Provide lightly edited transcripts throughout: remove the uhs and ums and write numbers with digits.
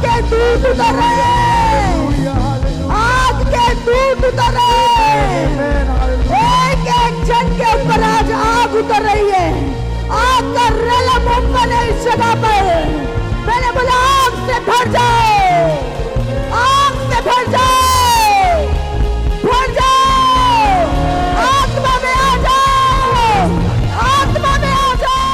के दूत उतर रहे हैं, आज के दूत उतर रहे हैं। एक एक जन के ऊपर आज आग उतर रही है। आग का रेलम ओपन है इस जगह पर। मैंने बोला आग से भर जाओ, आग से भर जाओ, भर जाओ, आत्मा में आ जाओ, आत्मा में आ जाओ।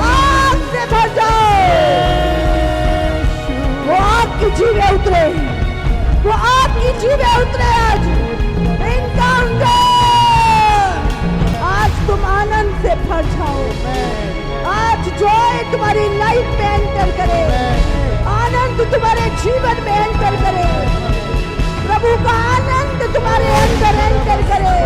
आग से भर जाओ। वो आग की जीवे उतरे, वो आग की जीवे उतरे। आज इनकाउंटर, आज तुम आनंद से भर जाओ। आज जॉय तुम्हारी लाइफ में एंटर करे, आनंद तुम्हारे जीवन में एंटर करे, प्रभु का आनंद तुम्हारे अंदर एंटर करे।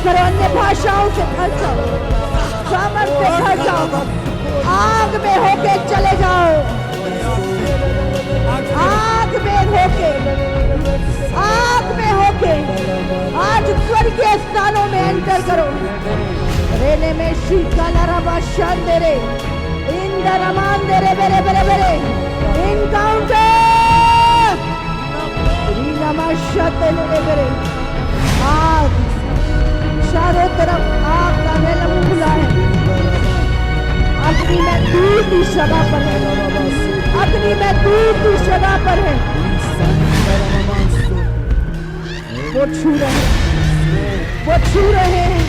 भरो अन्य भाषाओं से भर जाओ, सामर्थ से भर जाओ, आग में होके चले जाओ, आग में होके, आग में होके आज स्वर्गीय स्थानों में एंटर करो। रेने में शीतला रबा शांदेरे इंदर मांदेरे बेरे बेरे बेरे इनकाउंटर रीना माशाते ले बेरे। आग चारों तरफ आग का रेलम खुला है। अग्नि में दूर की जगह पर है, अग्नि में दूर की जगह पर है। वो छू रहे हैं, वो छू रहे हैं।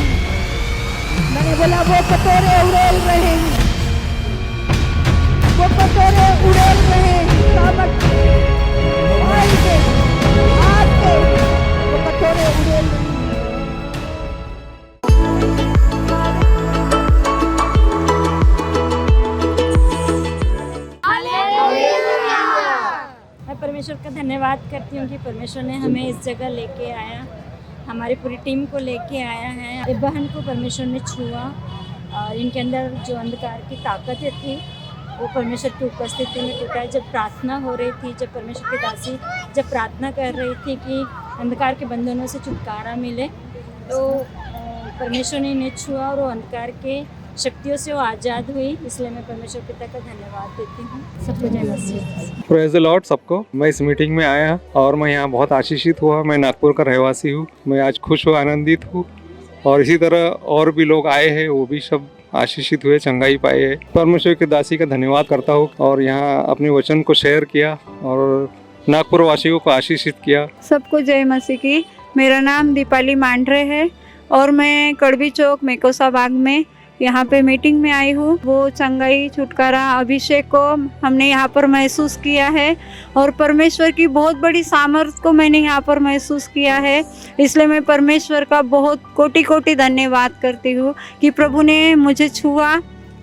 मैंने बोला वो कटोरे उड़ेल रहे हैं, वो कटोरे उड़ेल रहे हैं। सामर्थ आग के, आग के वो कटोरे उड़ेल रहे हैं। परमेश्वर का धन्यवाद करती हूँ कि परमेश्वर ने हमें इस जगह लेके आया, हमारी पूरी टीम को लेके आया है। एक बहन को परमेश्वर ने छुआ और इनके अंदर जो अंधकार की ताकतें थी वो परमेश्वर की उपस्थिति में टूटा। जब प्रार्थना हो रही थी, जब परमेश्वर की दासी जब प्रार्थना कर रही थी कि अंधकार के बंधनों से छुटकारा मिले, तो परमेश्वर ने इन्हें छुआ और वो अंधकार के शक्तियों से वो आज़ाद हुई। इसलिए मैं परमेश्वर पिता का धन्यवाद देती हूँ। सबको जय मसीह। प्रेज़ द लॉर्ड सबको। मैं इस मीटिंग में आया और मैं यहाँ बहुत आशीषित हुआ। मैं नागपुर का रहवासी हूँ। मैं आज खुश हूँ, आनंदित हूँ और इसी तरह और भी लोग आए हैं, वो भी सब आशीषित हुए, चंगाई पाए हैं। परमेश्वर की दासी का धन्यवाद करता हूँ और यहाँ अपने वचन को शेयर किया और नागपुर वासियों को आशीषित किया। सबको जय मसीह की। मेरा नाम दीपाली मांडरे है और मैं कड़वी चौक मेकोसा बाग में यहाँ पे मीटिंग में आई हूँ। वो चंगाई, छुटकारा, अभिषेक को हमने यहाँ पर महसूस किया है और परमेश्वर की बहुत बड़ी सामर्थ्य को मैंने यहाँ पर महसूस किया है। इसलिए मैं परमेश्वर का बहुत कोटि कोटि धन्यवाद करती हूँ कि प्रभु ने मुझे छुआ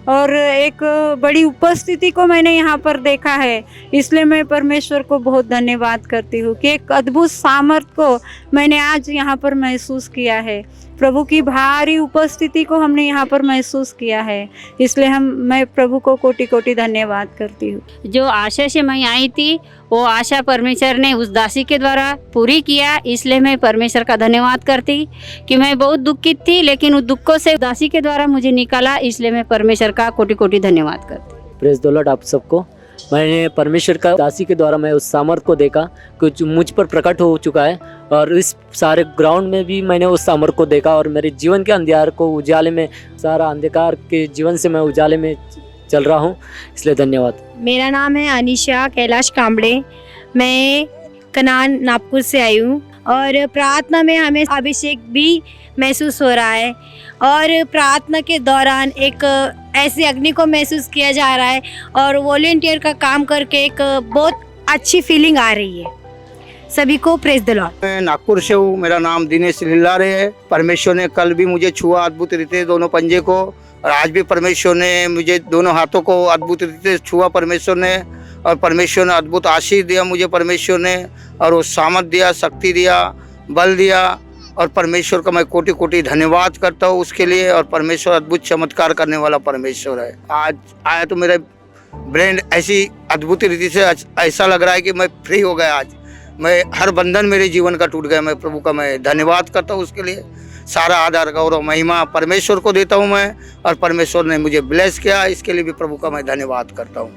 और एक बड़ी उपस्थिति को मैंने यहाँ पर देखा है। इसलिए मैं परमेश्वर को बहुत धन्यवाद करती हूँ कि एक अद्भुत सामर्थ्य को मैंने आज यहाँ पर महसूस किया है। प्रभु की भारी उपस्थिति को हमने यहाँ पर महसूस किया है। इसलिए मैं प्रभु को कोटि कोटि धन्यवाद करती हूँ। जो आशा से मैं आई थी वो आशा परमेश्वर ने उस दासी के द्वारा पूरी किया, इसलिए मैं परमेश्वर का धन्यवाद करती कि मैं बहुत दुखित थी, लेकिन उस दुखों से दासी के द्वारा मुझे निकाला, इसलिए मैं परमेश्वर का कोटि कोटि धन्यवाद करती। प्रेज द लॉर्ड आप सबको। मैंने परमेश्वर का दासी के द्वारा मैं उस सामर्थ को देखा कुछ मुझ पर प्रकट हो चुका है और इस सारे ग्राउंड में भी मैंने उस सामर्थ को देखा और मेरे जीवन के अंधकार को उजाले में, सारा अंधकार के जीवन से मैं उजाले में चल रहा हूँ, इसलिए धन्यवाद। मेरा नाम है अनिशा कैलाश कांबड़े। मैं कनान नागपुर से आई हूँ और प्रार्थना में हमें अभिषेक भी महसूस हो रहा है और प्रार्थना के दौरान एक ऐसी अग्नि को महसूस किया जा रहा है और वॉलेंटियर का काम करके एक बहुत अच्छी फीलिंग आ रही है। सभी को प्रेज द लॉर्ड। मैं नागपुर से हूँ। मेरा नाम दिनेश लिल्लारे है। परमेश्वर ने कल भी मुझे छुआ अद्भुत रीति दोनों पंजे को और आज भी परमेश्वर ने मुझे दोनों हाथों को अद्भुत रीति छुआ परमेश्वर ने, और परमेश्वर ने अद्भुत आशीष दिया मुझे परमेश्वर ने, और वो सामर्थ दिया, शक्ति दिया, बल दिया, और परमेश्वर का मैं कोटि कोटि धन्यवाद करता हूँ उसके लिए। और परमेश्वर अद्भुत चमत्कार करने वाला परमेश्वर है। आज आया तो मेरा ब्रेन ऐसी अद्भुत रीति से ऐसा लग रहा है कि मैं फ्री हो गया। आज मैं हर बंधन मेरे जीवन का टूट गया। मैं प्रभु का मैं धन्यवाद करता हूँ उसके लिए। सारा आदर गौरव महिमा परमेश्वर को देता हूँ मैं, और परमेश्वर ने मुझे ब्लेस किया, इसके लिए भी प्रभु का मैं धन्यवाद करता हूँ।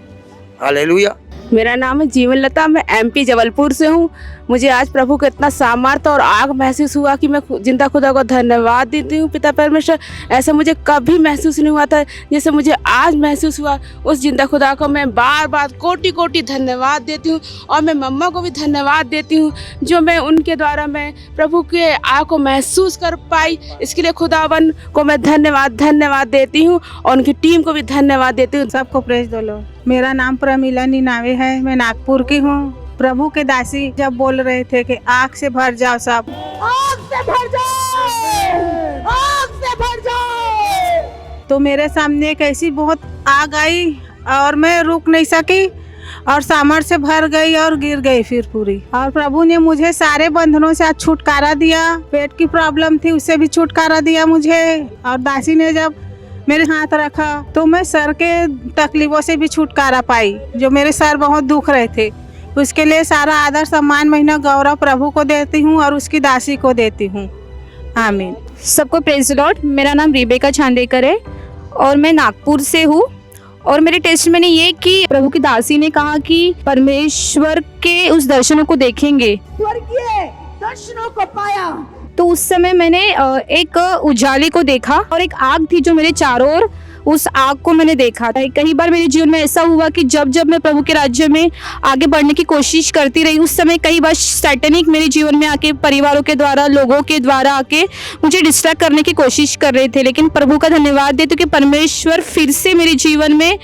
हालेलुया। मेरा नाम है जीवन लता। मैं एमपी जबलपुर से हूँ। मुझे आज प्रभु का इतना सामर्थ्य और आग महसूस हुआ कि मैं जिंदा खुदा को धन्यवाद देती हूँ। पिता परमेश्वर, ऐसा मुझे कभी महसूस नहीं हुआ था जैसे मुझे आज महसूस हुआ। उस जिंदा खुदा को मैं बार बार कोटि कोटि धन्यवाद देती हूँ और मैं मम्मा को भी धन्यवाद देती हूँ जो मैं उनके द्वारा मैं प्रभु के आग को महसूस कर पाई। इसके लिए खुदावन को मैं धन्यवाद देती हूँ और उनकी टीम को भी धन्यवाद देती हूँ। सबको प्रेज दो लो। मेरा नाम प्रमिला नीनावे है। मैं नागपुर की हूँ। प्रभु के दासी जब बोल रहे थे कि आग से भर जाओ, सब आग से भर जाओ, आग से भर जाओ, तो मेरे सामने एक ऐसी बहुत आग आई और मैं रुक नहीं सकी और सामर से भर गई और गिर गई फिर पूरी। और प्रभु ने मुझे सारे बंधनों से आज छुटकारा दिया। पेट की प्रॉब्लम थी उससे भी छुटकारा दिया मुझे, और दासी ने जब मेरे हाथ रखा तो मैं सर के तकलीफों से भी छुटकारा पाई, जो मेरे सर बहुत दुख रहे थे। उसके लिए सारा आदर सम्मान महिमा गौरव प्रभु को देती हूँ और उसकी दासी को देती हूँ। आमीन। सबको प्रेज द लॉर्ड। मेरा नाम रिबेका छांदेकर है और मैं नागपुर से हूँ। और मेरे टेस्ट में ये कि प्रभु की दासी ने कहा कि परमेश्वर के उस दर्शनों को देखेंगे, स्वर्गीय दर्शनों को पाया। तो उस समय मैंने एक उजाले को देखा और एक आग थी जो मेरे चारों ओर, उस आग को मैंने देखा। कई बार मेरे जीवन में ऐसा हुआ कि जब मैं प्रभु के राज्य में आगे बढ़ने की कोशिश करती रही, उस समय कई बार सैटनिक मेरे जीवन में आके परिवारों के द्वारा, लोगों के द्वारा आके मुझे डिस्ट्रैक्ट करने की कोशिश कर रहे थे। लेकिन प्रभु का धन्यवाद देती हूँ कि परमेश्वर फिर से मेरे जीवन में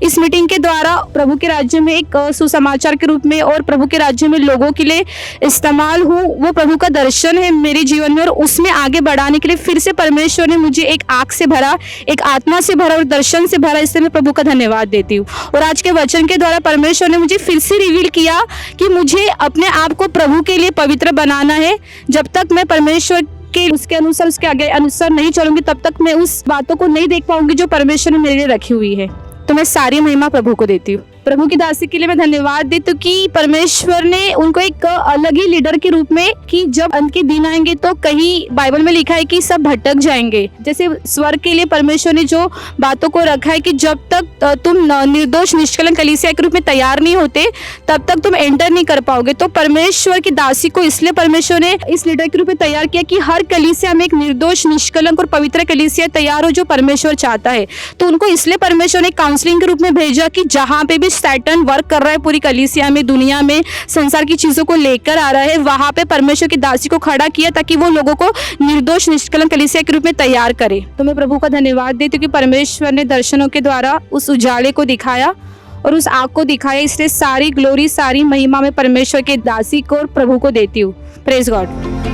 इस मीटिंग के द्वारा प्रभु के राज्य में एक सुसमाचार के रूप में और प्रभु के राज्य में लोगों के लिए इस्तेमाल हूँ। वो प्रभु का दर्शन है मेरे जीवन में और उसमें आगे बढ़ाने के लिए फिर से परमेश्वर ने मुझे एक आग से भरा, एक आत्मा से भरा और दर्शन से भरा। इससे मैं प्रभु का धन्यवाद देती हूँ। और आज के वचन के द्वारा परमेश्वर ने मुझे फिर से रिवील किया कि मुझे अपने आप को प्रभु के लिए पवित्र बनाना है। जब तक मैं परमेश्वर के उसके अनुसार, उसके आगे अनुसार नहीं चलूंगी, तब तक मैं उस बातों को नहीं देख पाऊंगी जो परमेश्वर ने मेरे लिए रखी हुई है। तो मैं सारी महिमा प्रभु को देती हूँ। प्रभु की दासी के लिए मैं धन्यवाद देती हूँ कि परमेश्वर ने उनको एक अलग ही लीडर के रूप में, कि जब अंत के दिन आएंगे तो कहीं बाइबल में लिखा है कि सब भटक जाएंगे। जैसे स्वर्ग के लिए परमेश्वर ने जो बातों को रखा है कि जब तक तुम निर्दोष निष्कलंक कलीसिया के रूप में तैयार नहीं होते तब तक तुम एंटर नहीं कर पाओगे। तो परमेश्वर की दासी को इसलिए परमेश्वर ने इस लीडर के रूप में तैयार किया कि हर कलीसिया में एक निर्दोष निष्कलंक और पवित्र कलीसिया तैयार हो जो परमेश्वर चाहता है। तो उनको इसलिए परमेश्वर ने काउंसलिंग के रूप में भेजा कि जहाँ पे भी सैटन वर्क कर रहा है पूरी कलीसिया में, दुनिया में, संसार की चीज़ों को लेकर आ रहा है, वहाँ पे परमेश्वर की दासी को खड़ा किया ताकि वो लोगों को निर्दोष निष्कलंक कलीसिया के रूप में तैयार करे। तो मैं प्रभु का धन्यवाद देती हूँ कि परमेश्वर ने दर्शनों के द्वारा उस उजाले को दिखाया और उस आग को दिखाया, इसलिए सारी ग्लोरी, सारी महिमा में परमेश्वर के दासी को और प्रभु को देती हूँ। Praise God.